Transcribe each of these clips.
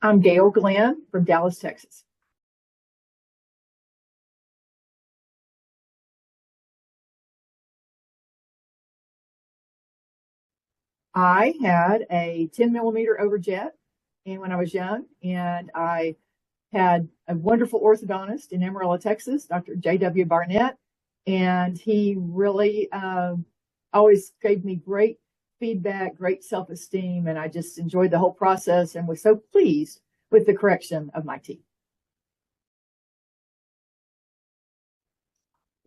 I'm Gayle Glenn from Dallas, Texas. I had a 10 millimeter overjet and when I was young, and I had a wonderful orthodontist in Amarillo, Texas, Dr. J.W. Barnett, and he really always gave me great feedback, great self-esteem, and I just enjoyed the whole process and was so pleased with the correction of my teeth.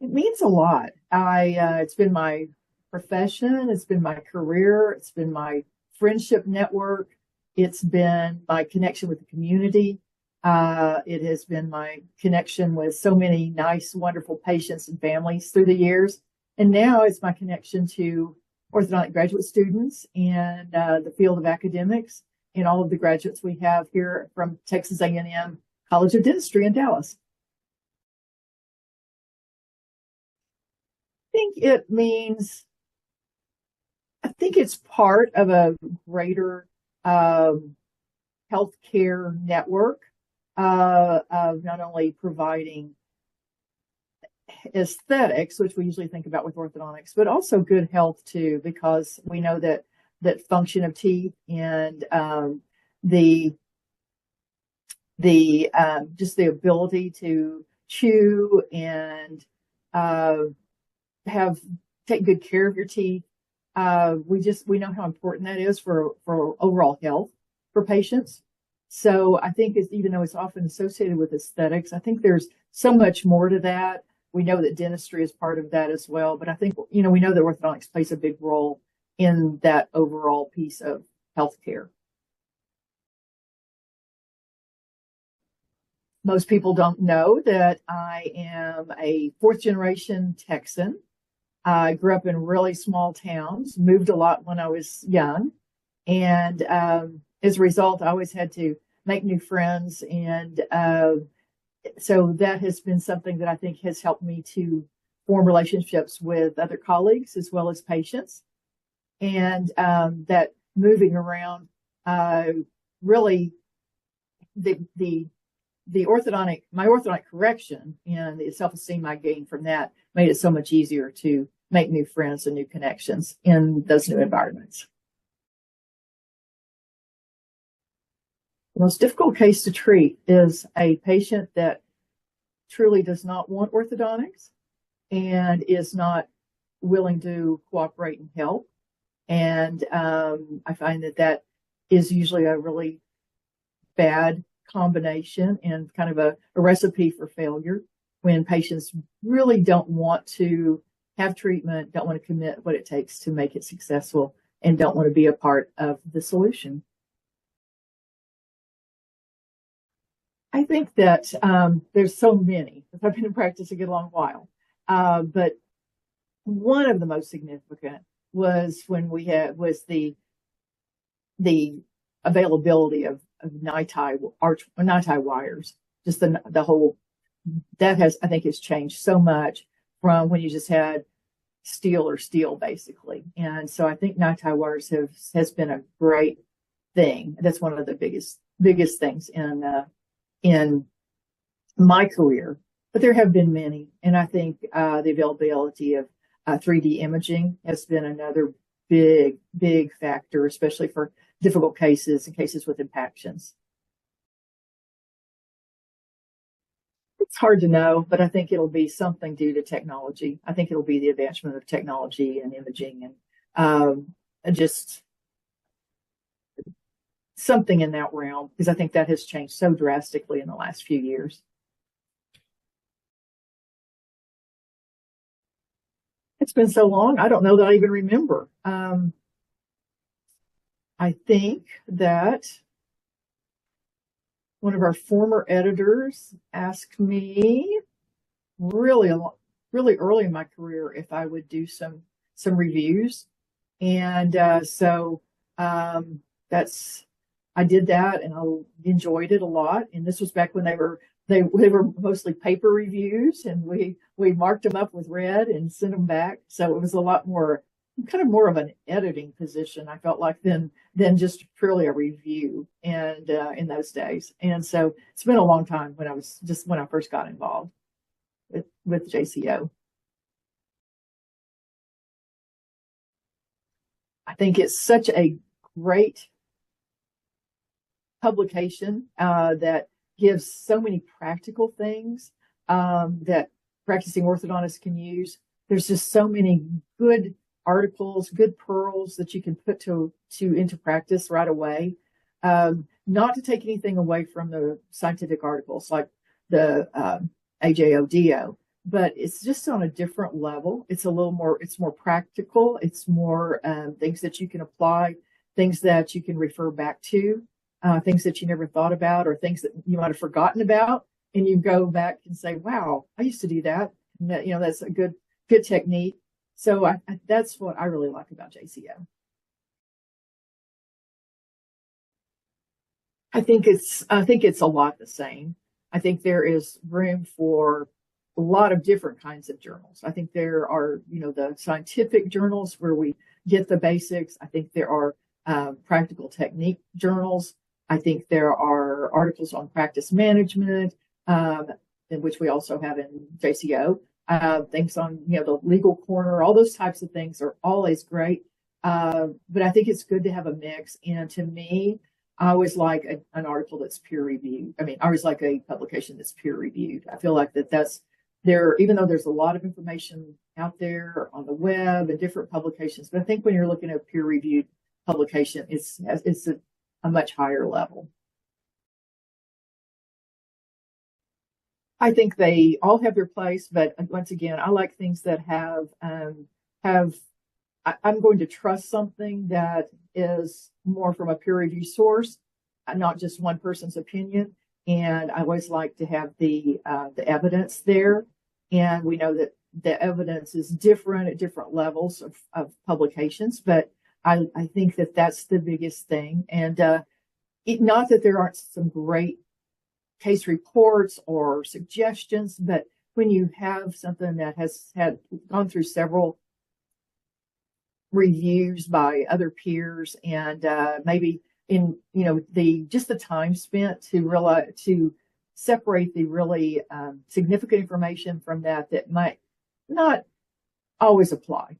It means a lot. It's been my profession, it's been my career, it's been my friendship network, it's been my connection with the community. It has been my connection with so many nice, wonderful patients and families through the years. And now it's my connection to orthodontic graduate students and the field of academics and all of the graduates we have here from Texas A&M College of Dentistry in Dallas. I think it's part of a greater healthcare network of not only providing aesthetics, which we usually think about with orthodontics, but also good health too, because we know that function of teeth and just the ability to chew and take good care of your teeth. We know how important that is for overall health for patients. So I think even though it's often associated with aesthetics, I think there's so much more to that. We know that dentistry is part of that as well, but I think, we know that orthodontics plays a big role in that overall piece of healthcare. Most people don't know that I am a fourth generation Texan. I grew up in really small towns, moved a lot when I was young. And as a result, I always had to make new friends. And so that has been something that I think has helped me to form relationships with other colleagues as well as patients. And that moving around, really my orthodontic correction and the self-esteem I gained from that made it so much easier to make new friends and new connections in those new environments. The most difficult case to treat is a patient that truly does not want orthodontics and is not willing to cooperate and help. And I find that is usually a really bad combination and kind of a recipe for failure when patients really don't want to have treatment, don't want to commit what it takes to make it successful, and don't want to be a part of the solution. I think that there's so many. I've been in practice a good long while, but one of the most significant was when the availability of NiTi wires. Just the whole that I think has changed so much from when you just had steel basically. And so I think NiTi wires has been a great thing. That's one of the biggest things in my career, but there have been many. And I think the availability of 3D imaging has been another big factor, especially for difficult cases and cases with impactions. It's hard to know, but I think it'll be something due to technology. I think it'll be the advancement of technology and imaging and just something in that realm, because I think that has changed so drastically in the last few years. It's been so long, I don't know that I even remember. I think that one of our former editors asked me really early in my career if I would do some reviews. And I did that and I enjoyed it a lot. And this was back when they were mostly paper reviews, and we marked them up with red and sent them back. So it was a lot more kind of more of an editing position, I felt like, than just purely a review, and in those days. And so it's been a long time when I first got involved with JCO. I think it's such a great publication that gives so many practical things that practicing orthodontists can use. There's just so many good articles, good pearls that you can put into practice right away. Not to take anything away from the scientific articles like the AJODO, but it's just on a different level. It's more practical. It's more things that you can apply, things that you can refer back to, things that you never thought about, or things that you might have forgotten about. And you go back and say, wow, I used to do that. And that, that's a good technique. So that's what I really like about JCO. I think it's a lot the same. I think there is room for a lot of different kinds of journals. I think there are, the scientific journals where we get the basics. I think there are practical technique journals. I think there are articles on practice management, in which we also have in JCO. Things on, the legal corner, all those types of things are always great. But I think it's good to have a mix. And to me, I always like an article that's peer reviewed. I always like a publication that's peer reviewed. I feel like that's there, even though there's a lot of information out there on the web and different publications. But I think when you're looking at a peer reviewed publication, it's a much higher level. I think they all have their place, but once again, I like things that I'm going to trust something that is more from a peer review source, not just one person's opinion. And I always like to have the evidence there. And we know that the evidence is different at different levels of publications, but I think that that's the biggest thing. And not that there aren't some great case reports or suggestions, but when you have something that has gone through several reviews by other peers, and maybe in the time spent to separate the really significant information from that might not always apply.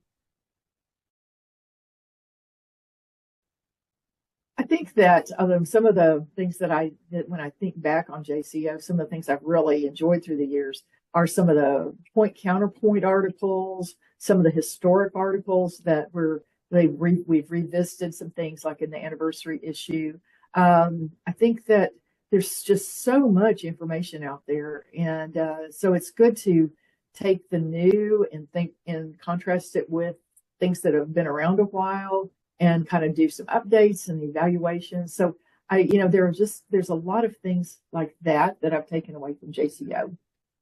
I think that some of the things that when I think back on JCO, some of the things I've really enjoyed through the years are some of the point counterpoint articles, some of the historic articles that we've revisited some things like in the anniversary issue. I think that there's just so much information out there, and so it's good to take the new and contrast it with things that have been around a while, and kind of do some updates and evaluations. So there's a lot of things like that I've taken away from JCO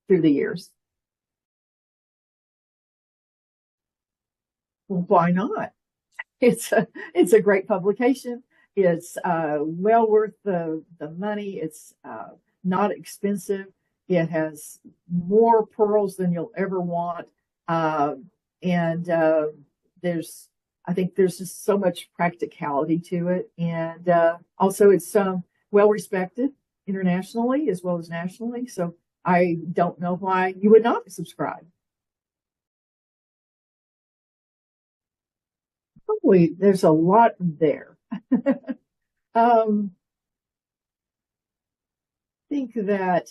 through the years. Well, why not? It's a great publication. It's well worth the money. It's not expensive. It has more pearls than you'll ever want, and I think there's just so much practicality to it, and also it's well respected internationally as well as nationally. So I don't know why you would not subscribe. Probably there's a lot there. I think that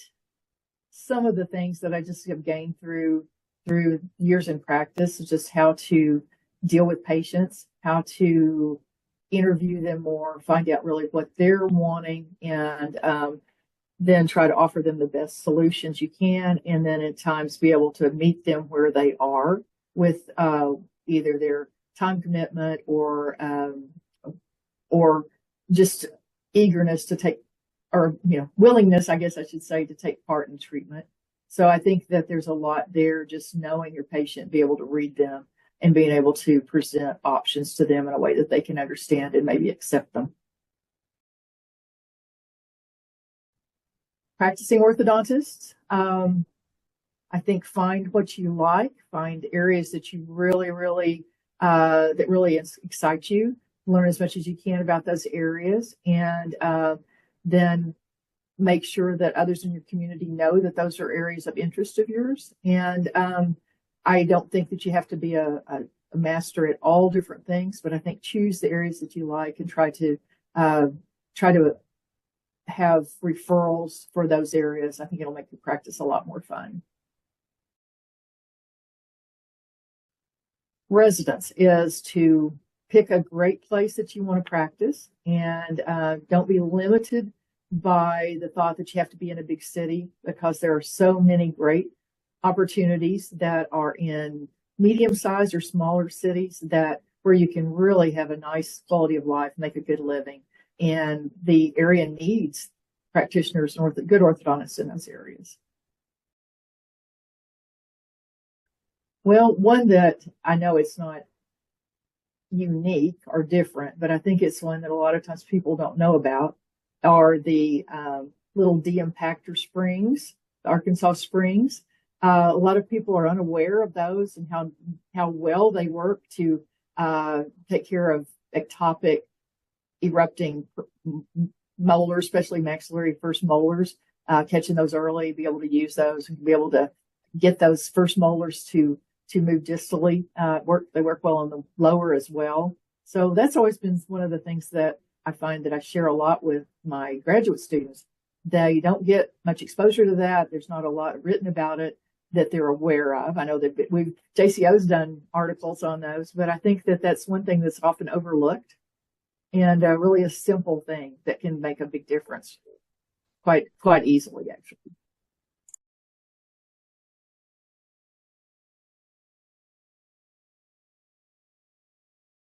some of the things that I just have gained through years in practice is just how to deal with patients, how to interview them more, find out really what they're wanting, and then try to offer them the best solutions you can, and then at times be able to meet them where they are with either their time commitment or just eagerness to take, or willingness, I guess I should say, to take part in treatment. So I think that there's a lot there, just knowing your patient, be able to read them, and being able to present options to them in a way that they can understand and maybe accept them. Practicing orthodontists, I think find what you like, find areas that you really, really that really excite you. Learn as much as you can about those areas, and then make sure that others in your community know that those are areas of interest of yours. And I don't think that you have to be a master at all different things, but I think choose the areas that you like and try to have referrals for those areas. I think it'll make your practice a lot more fun. Residence is to pick a great place that you want to practice, and don't be limited by the thought that you have to be in a big city, because there are so many great opportunities that are in medium-sized or smaller cities where you can really have a nice quality of life, make a good living. And the area needs practitioners and good orthodontists in those areas. Well, one that I know it's not unique or different, but I think it's one that a lot of times people don't know about, are the little de-impactor springs, the Arkansas Springs. A lot of people are unaware of those and how well they work to take care of ectopic erupting molars, especially maxillary first molars, catching those early, be able to use those and be able to get those first molars to move distally. They work well on the lower as well. So that's always been one of the things that I find that I share a lot with my graduate students. They don't get much exposure to that. There's not a lot written about it that they're aware of. I know that JCO's done articles on those, but I think that that's one thing that's often overlooked, and really a simple thing that can make a big difference quite easily, actually.